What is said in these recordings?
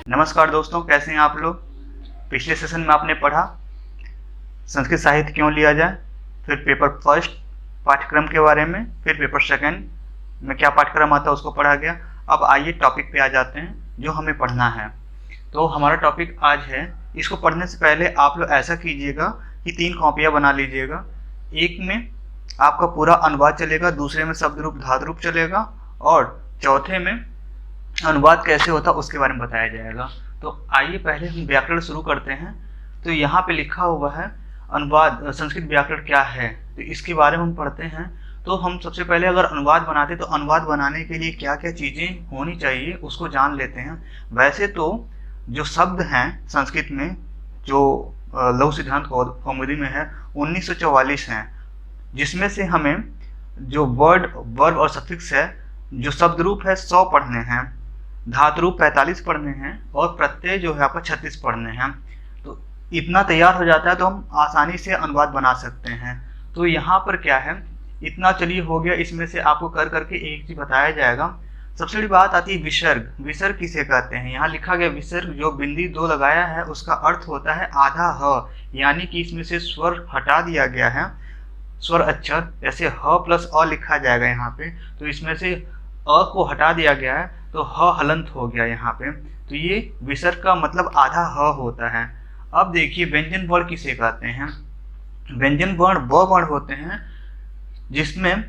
नमस्कार दोस्तों, कैसे हैं आप लोग। पिछले सेशन में आपने पढ़ा संस्कृत साहित्य क्यों लिया जाए, फिर पेपर फर्स्ट पाठ्यक्रम के बारे में, फिर पेपर सेकंड में क्या पाठ्यक्रम आता है उसको पढ़ा गया। अब आइए टॉपिक पे आ जाते हैं जो हमें पढ़ना है। तो हमारा टॉपिक आज है, इसको पढ़ने से पहले आप लोग ऐसा कीजिएगा कि 3 कॉपियाँ बना लीजिएगा। एक में आपका पूरा अनुवाद चलेगा, दूसरे में शब्द रूप धातु रूप चलेगा, और चौथे में अनुवाद कैसे होता है उसके बारे में बताया जाएगा। तो आइए पहले हम व्याकरण शुरू करते हैं। तो यहाँ पे लिखा हुआ है अनुवाद, संस्कृत व्याकरण क्या है, तो इसके बारे में हम पढ़ते हैं। तो हम सबसे पहले अगर अनुवाद बनाते तो अनुवाद बनाने के लिए क्या क्या चीज़ें होनी चाहिए उसको जान लेते हैं। वैसे तो जो शब्द हैं संस्कृत में, जो लघु सिद्धांत कौमुदी में है 1944 हैं, जिसमें से हमें जो वर्ड वर्ब और सफिक्स है, जो शब्द रूप है 100 पढ़ने हैं, धातु रूप 45 पढ़ने हैं, और प्रत्यय जो है आपको 36 पढ़ने हैं। तो इतना तैयार हो जाता है तो हम आसानी से अनुवाद बना सकते हैं। तो यहाँ पर क्या है, इतना चलिए हो गया। इसमें से आपको कर करके एक चीज बताया जाएगा। सबसे बड़ी बात आती है विसर्ग। विसर्ग किसे कहते हैं, यहाँ लिखा गया विसर्ग जो बिंदी 2 लगाया है उसका अर्थ होता है आधा ह, यानी कि इसमें से स्वर हटा दिया गया है। स्वर अक्षर जैसे ह प्लस अ लिखा जाएगा यहाँ पे, तो इसमें से अ को हटा दिया गया है तो ह हलंत हो गया यहाँ पे। तो ये विसर्ग का मतलब आधा ह होता है। अब देखिए व्यंजन वर्ण किसे कहते हैं। व्यंजन वर्ण वो वर्ण होते हैं जिसमें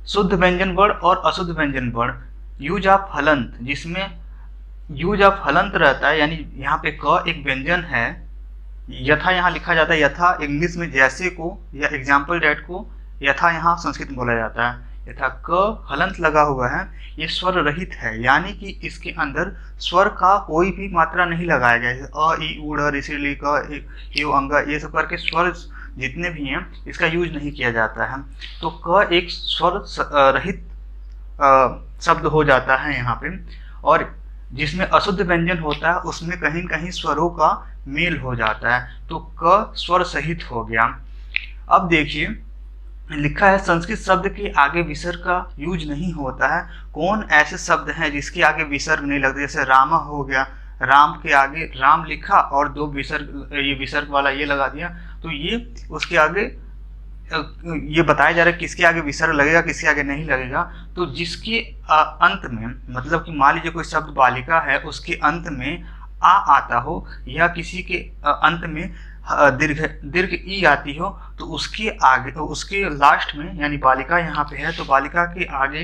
शुद्ध व्यंजन वर्ण और अशुद्ध व्यंजन वर्ण, यूज ऑफ हलंत, जिसमें यूज ऑफ हलंत रहता है, यानी यहाँ पे क एक व्यंजन है। यथा यहाँ लिखा जाता है, यथा इंग्लिश में जैसे को या एग्जाम्पल डेट को यथा यहाँ संस्कृत में बोला जाता है। यथा क हलंत लगा हुआ है, ये स्वर रहित है, यानी कि इसके अंदर स्वर का कोई भी मात्रा नहीं लगाया गया है। अ ई उ ड़ ऋ ली क यू अंग, ये सब करके स्वर जितने भी हैं इसका यूज नहीं किया जाता है। तो क एक स्वर रहित शब्द हो जाता है यहाँ पे। और जिसमें अशुद्ध व्यंजन होता है उसमें कहीं कहीं स्वरों का मेल हो जाता है, तो क स्वर सहित हो गया। अब देखिए लिखा है संस्कृत शब्द के आगे विसर्ग का यूज नहीं होता है। कौन ऐसे शब्द हैं जिसके आगे विसर्ग नहीं लगता, जैसे रामा हो गया, राम के आगे राम लिखा और 2 विसर्ग, ये विसर्ग वाला ये लगा दिया, तो ये उसके आगे ये बताया जा रहा है किसके आगे विसर्ग लगेगा किसके आगे नहीं लगेगा। तो जिसके अंत में, मतलब कि मान लीजिए कोई शब्द बालिका है उसके अंत में आ आता हो, या किसी के अंत में दीर्घ ई आती हो, तो उसके आगे, तो उसके लास्ट में, यानी बालिका यहाँ पे है तो बालिका के आगे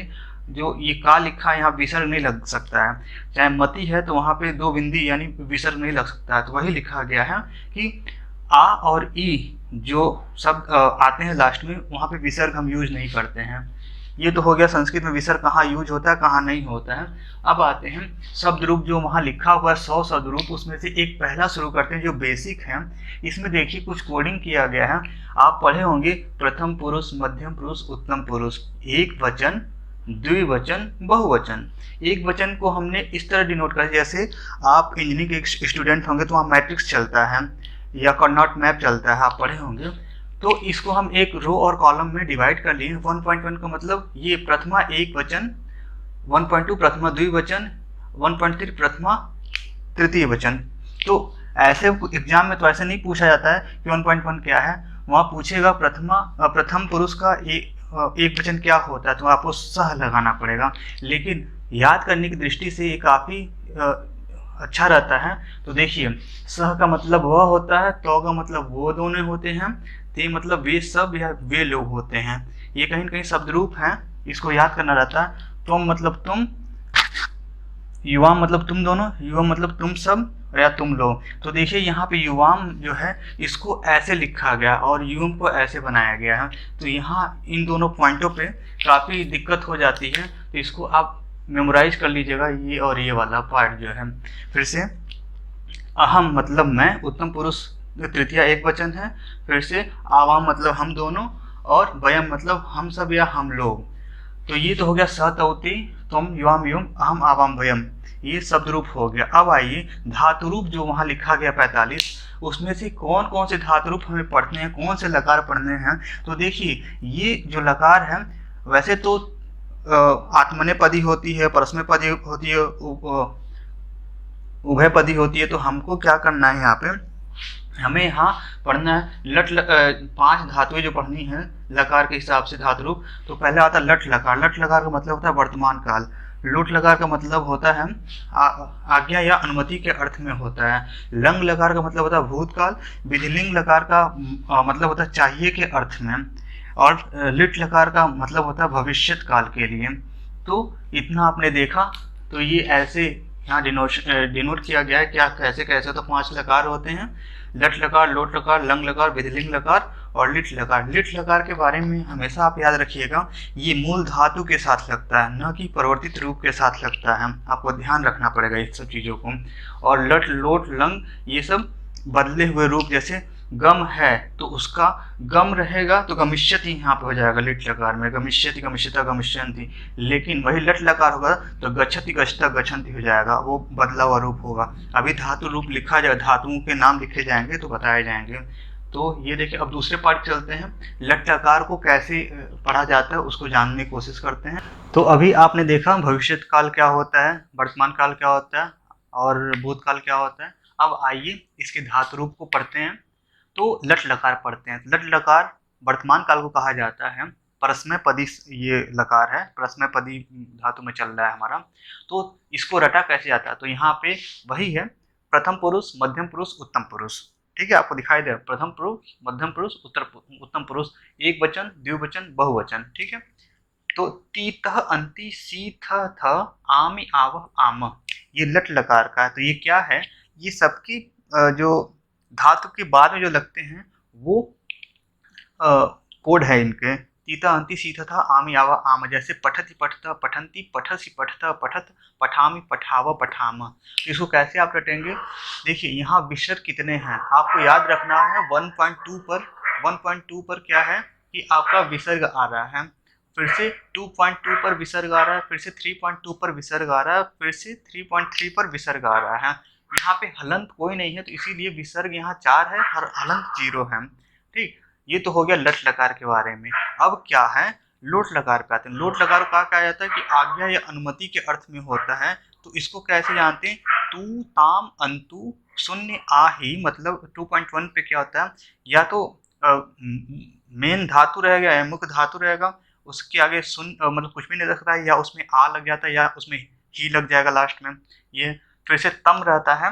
जो ये का लिखा है यहाँ विसर्ग नहीं लग सकता है। चाहे मती है तो वहाँ पे 2 बिंदी यानी विसर्ग नहीं लग सकता है। तो वही लिखा गया है कि आ और ई जो शब्द आते हैं लास्ट में, वहाँ पे विसर्ग हम यूज नहीं करते हैं। ये तो हो गया संस्कृत में विसर्ग कहाँ यूज होता है कहाँ नहीं होता है। अब आते हैं शब्द रूप, जो वहाँ लिखा हुआ है 100 शब्द रूप, उसमें से एक पहला शुरू करते हैं जो बेसिक है। इसमें देखिए कुछ कोडिंग किया गया है, आप पढ़े होंगे प्रथम पुरुष, मध्यम पुरुष, उत्तम पुरुष, एक वचन, द्विवचन, बहुवचन। एक वचन को हमने इस तरह डिनोट कर, जैसे आप इंजीनियरिंग के स्टूडेंट होंगे तो वहाँ मैट्रिक्स चलता है या कर्नॉट मैप चलता है, आप पढ़े होंगे। तो इसको हम एक रो और कॉलम में डिवाइड कर लिए। 1.1 का मतलब ये प्रथमा एक वचन, 1.2 प्रथमा द्विवचन, 1.3 प्रथमा तृतीय वचन। तो ऐसे एग्जाम में तो ऐसे नहीं पूछा जाता है कि 1.1 क्या है, वहाँ पूछेगा प्रथम पुरुष का एक वचन क्या होता है, तो आपको सह लगाना पड़ेगा। लेकिन याद करने की दृष्टि से ये काफ़ी अच्छा रहता है। तो देखिए सह का मतलब वह होता है, तो का मतलब वो दोनों होते हैं, ते मतलब वे सब या वे लोग होते हैं। ये कहीं कहीं शब्द रूप हैं, इसको याद करना रहता है। तुम मतलब तुम, युवाम मतलब तुम दोनों, युवा मतलब तुम सब या तुम लोग। तो देखिए यहाँ पे युवाम जो है इसको ऐसे लिखा गया और युवम को ऐसे बनाया गया है। तो यहाँ इन दोनों पॉइंटों पे काफ़ी दिक्कत हो जाती है, तो इसको आप मेमोराइज कर लीजिएगा, ये और ये वाला पार्ट जो है। फिर से अहम मतलब मैं, उत्तम पुरुष तृतीया एक वचन है। फिर से आवाम मतलब हम दोनों, और वयम मतलब हम सब या हम लोग। तो ये तो हो गया सतौती, तुम, युवाम, युम, अहम, आवाम, वयम, ये शब्द रूप हो गया। अब आइए धातु रूप, जो वहाँ लिखा गया 45, उसमें से कौन कौन से धातु रूप हमें पढ़ने हैं, कौन से लकार पढ़ने हैं। तो देखिए ये जो लकार है वैसे तो आत्मनेपदी होती है, परस्मैपदी होती है, उभयपदी होती है। तो हमको क्या करना है यहाँ पे, हमें यहाँ पढ़ना है पांच धातुएं जो पढ़नी है लकार के हिसाब से धातु रूप। तो पहले आता है लट लकार। लट लकार का मतलब होता है वर्तमान काल। लोट लकार का मतलब होता है आज्ञा या अनुमति के अर्थ में होता है। लंग लकार का मतलब होता है भूतकाल। विधिलिंग लकार का मतलब होता है चाहिए के अर्थ में। और लिट लकार का मतलब होता है भविष्यत काल के लिए। तो इतना आपने देखा। तो ये ऐसे यहाँ डिनोट किया गया है क्या, कैसे कैसे। तो पांच लकार होते हैं, लट लकार, लोट लकार, लंग लकार, विधिलिंग लकार और लिट लकार। लिट लकार के बारे में हमेशा आप याद रखिएगा, ये मूल धातु के साथ लगता है, न कि परिवर्तित रूप के साथ लगता है। आपको ध्यान रखना पड़ेगा इस सब चीज़ों को। और लट लोट लंग ये सब बदले हुए रूप, जैसे गम है तो उसका गम रहेगा तो गमिष्यति यहाँ पे हो जाएगा लिट लकार में, गमिष्यति गमिष्यता गमिष्यन्ति। लेकिन वही लट लकार होगा तो गच्छति गच्छता गच्छन्ति हो जाएगा, वो बदला हुआ रूप होगा। अभी धातु रूप लिखा जाएगा, धातुओं के नाम लिखे जाएंगे तो बताए जाएंगे। तो ये देखिए, अब दूसरे पार्ट चलते हैं। लट लकार को कैसे पढ़ा जाता है उसको जानने की कोशिश करते हैं। तो अभी आपने देखा भविष्यत काल क्या होता है, वर्तमान काल क्या होता है और भूतकाल क्या होता है। अब आइए इसके धातु रूप को पढ़ते हैं। तो लट लकार पढ़ते हैं। लट लकार वर्तमान काल को कहा जाता है। परस्मय पदी ये लकार है, परस्मय पदी धातु में चल रहा है हमारा। तो इसको रटा कैसे जाता है, तो यहाँ पे वही है, प्रथम पुरुष, मध्यम पुरुष, उत्तम पुरुष। ठीक है, आपको दिखाई दे प्रथम पुरुष, मध्यम पुरुष, उत्तम पुरुष, एक वचन, द्विवचन, बहुवचन। ठीक है। तो तीतः अंति सीथ थ आमि आव आम, ये लट लकार का है। तो ये क्या है, ये सबकी जो धातु के बाद में जो लगते हैं वो कोड है इनके। तीता अंति सीथा था आमी आवा आम, जैसे पठति पठता पठंती, पठसी पठता पठत, पठामी पठावा पठामा। तो इसको कैसे आप रटेंगे, देखिए यहाँ विसर्ग कितने हैं आपको याद रखना है। 1.2 पर क्या है कि आपका विसर्ग आ रहा है, फिर से 2.2 पर विसर्ग आ रहा है, फिर से 3.2 पर विसर्ग आ रहा है, फिर से 3.3 पर विसर्ग आ रहा है। यहाँ पे हलंत कोई नहीं है तो इसीलिए विसर्ग यहाँ 4 है और हलंत 0 है। ठीक, ये तो हो गया लट लकार के बारे में। अब क्या है, लोट लकार पे आते हैं। लोट लकार का कहा जाता है कि आज्ञा या अनुमति के अर्थ में होता है। तो इसको कैसे जानते हैं, तू ताम अंतु शून्य आ ही, मतलब 2.1 पे क्या होता है, या तो मेन धातु रहेगा या मुख्य धातु रहेगा, उसके आगे मतलब कुछ भी नहीं रखता है, या उसमें आ लग जाता है या उसमें ही लग जाएगा लास्ट में। ये फिर से तम रहता है,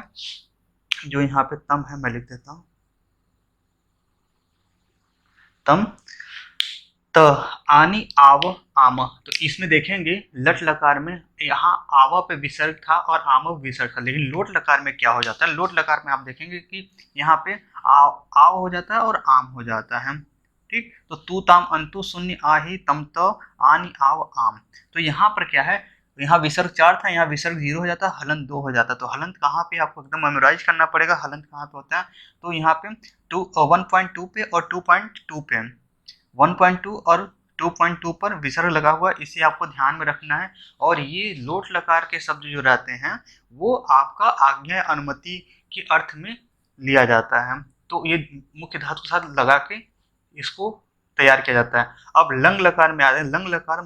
जो यहाँ पे तम है मैं लिख देता हूँ, तम त आनी आव आम। तो इसमें देखेंगे लट लकार में यहाँ आवा पे विसर्ग था और आम विसर्ग था, लेकिन लोट लकार में क्या हो जाता है, लोट लकार में आप देखेंगे कि यहाँ पे आव हो जाता है और आम हो जाता है। ठीक, तो तू ताम अंतु शून्य आ ही तम त आनी आव आम। तो यहाँ पर क्या है, यहाँ विसर्ग 4 था, यहाँ विसर्ग 0 हो जाता है, हलंत 2 हो जाता है। तो हलंत कहाँ पे आपको एकदम मेमोराइज करना पड़ेगा, हलंत कहाँ पे होता है। तो यहाँ पे 1.2 पे और 2.2 पे, 1.2 और 2.2 पर विसर्ग लगा हुआ, इसे आपको ध्यान में रखना है। और ये लोट लकार के शब्द जो रहते हैं वो आपका आज्ञा अनुमति के अर्थ में लिया जाता है। तो ये मुख्य धातु के साथ लगा के इसको तैयार किया जाता है। अब लंग लकार में आ रहे हैं। लंग लकार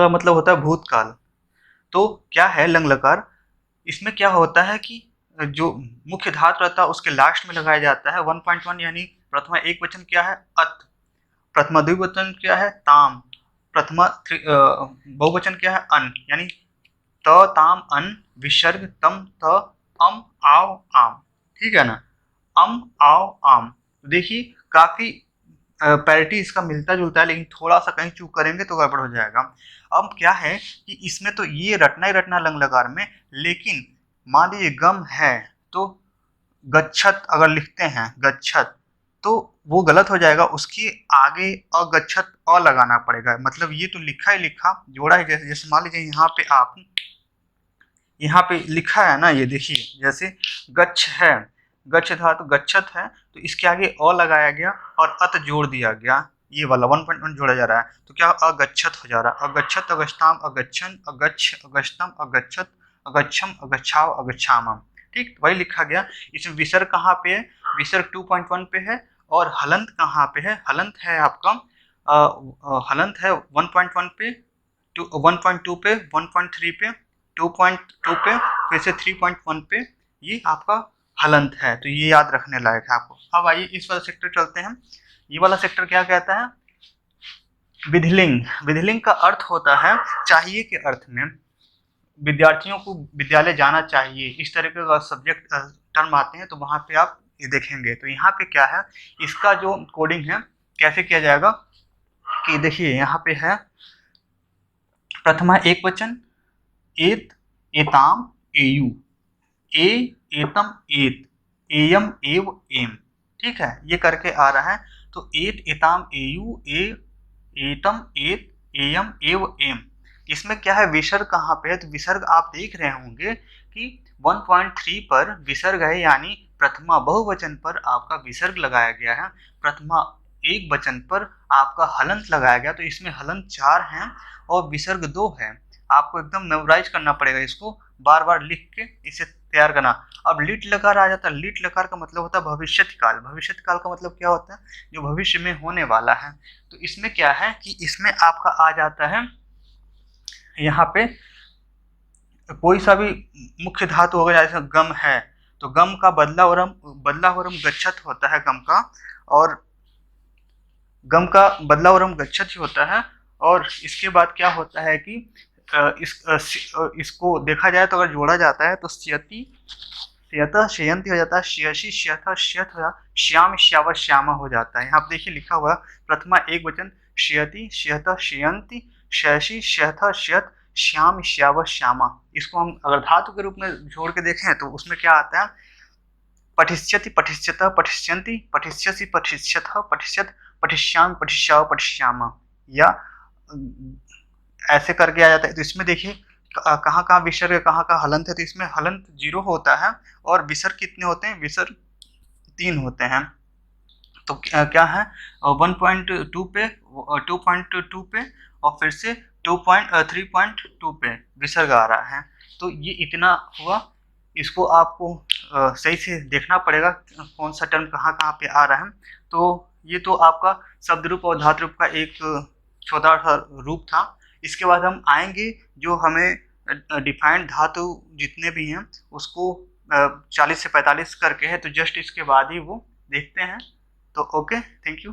मतलब होता है भूतकाल। तो क्या है लंग लकार, इसमें क्या होता है कि जो मुख्य धातु रहता है उसके लास्ट में लगाया जाता है। 1.1 यानी प्रथमा एक वचन क्या है, अत, प्रथमा द्विवचन क्या है, ताम, प्रथमा बहुवचन क्या है, अन, यानी त ताम अन विसर्ग तम त अम आव आम। ठीक है ना, अम आव आम। देखिए काफी पैरिटी इसका मिलता जुलता है, लेकिन थोड़ा सा कहीं चूक करेंगे तो गड़बड़ हो जाएगा। अब क्या है कि इसमें तो ये रटना ही रटना लंग लकार में, लेकिन मान लीजिए गम है तो गच्छत अगर लिखते हैं गच्छत तो वो गलत हो जाएगा, उसके आगे अगच्छत अ लगाना पड़ेगा। मतलब ये तो लिखा ही लिखा, जोड़ा है। जैसे मान लीजिए यहाँ पे आप यहाँ पे लिखा है ना, ये देखिए जैसे गच्छ है, गच्छ था तो गच्छत है, तो इसके आगे अ लगाया गया और अत जोड़ दिया गया, ये वाला 1.1 जोड़ा जा रहा है। तो क्या अगच्छत हो जा रहा है, अगच्छत अगच्छताम अगच्छन अगच्छ अगच्छतम अगच्छत अगच्छम अगच्छाव अगच्छाम। ठीक, वही लिखा गया। इसमें विसर्ग कहाँ पे है, विसर्ग 2.1 पे है। और हलंत कहाँ पे है, हलंत है आपका हलंत है 1.1 पे, 1.2 पे, 1.3 पे, 2.2 पे, फिर से 3.1 पे ये आपका हलंत है, तो ये याद रखने लायक है आपको। अब आइए इस वाला सेक्टर चलते हैं। ये वाला सेक्टर क्या कहता है? विधिलिंग। विधिलिंग का अर्थ होता है चाहिए के अर्थ में, विद्यार्थियों को विद्यालय जाना चाहिए, इस तरह का सब्जेक्ट टर्म आते हैं तो वहां पे आप ये देखेंगे। तो यहाँ पे क्या है, इसका जो कोडिंग है कैसे किया जाएगा कि देखिए यहाँ पे है प्रथमा एक वचन, एत, एताम, एयु, ए, एतम, एत, एयम, एव, एम, ठीक है, ये करके आ रहा है। तो एत, एताम, एयु, ए, एतम, एत, एयम, एव, एम, इसमें क्या है, विसर्ग कहाँ पे है? तो विसर्ग आप देख रहे होंगे कि 1.3 पर विसर्ग है, यानी प्रथमा बहुवचन पर आपका विसर्ग लगाया गया है, प्रथमा एक वचन पर आपका हलंत लगाया गया। तो इसमें हलंत 4 हैं और विसर्ग 2 है। आपको एकदम मेमोराइज करना पड़ेगा, इसको बार बार लिख के इसे तैयार करना। अब लिट लकार आ जाता है। लिट लकार का मतलब होता है भविष्यत काल। भविष्यत काल का मतलब क्या होता है? जो भविष्य में होने वाला है। तो इसमें क्या है कि इसमें आपका आ जाता है यहाँ पे कोई सा भी मुख्य धातु होगा, जैसे गम है तो गम का बदलावरम गच्छत होता है गम का, और गम का बदलावरम गच्छत ही होता है। और इसके बाद क्या होता है कि इसको देखा जाए तो अगर जोड़ा जाता है तो स्यति, श्यतः, श्यंति हो जाता है, श्यसि, श्यथ, श्यथ हो जाता है, श्याम, श्याव, श्यामा हो जाता है। यहाँ पे देखिए लिखा हुआ प्रथमा एक वचन श्यति, श्यथ, श्यंति, शशि, श्यथ, श्यथ, श्याम, श्याव, श्यामा। इसको हम अगर धातु के रूप में जोड़ के देखें तो उसमें क्या आता है? पठिष्यति, पठिष्यत, पठिष्यन्ति, पठिष्यसि, पठिष्यथ, पठिष्यत, पठिष्याम, पठिष्याव, पठिष्यामा, या ऐसे करके आ जाता है। तो इसमें देखिए कहाँ कहाँ विसर्ग है, कहाँ कहाँ हलंत है। तो इसमें हलंत 0 होता है और विसर्ग कितने होते हैं? विसर्ग 3 होते हैं। तो क्या है 1.2 पे, 2.2 पे और फिर से 3.2 पे विसर्ग आ रहा है। तो ये इतना हुआ। इसको आपको सही से देखना पड़ेगा कौन सा टर्म कहाँ कहाँ पे आ रहा है। तो ये तो आपका शब्द रूप और धातु रूप का एक छोटा सा रूप था। इसके बाद हम आएंगे जो हमें डिफाइंड धातु जितने भी हैं उसको 40 से 45 करके है, तो जस्ट इसके बाद ही वो देखते हैं। तो ओके, थैंक यू।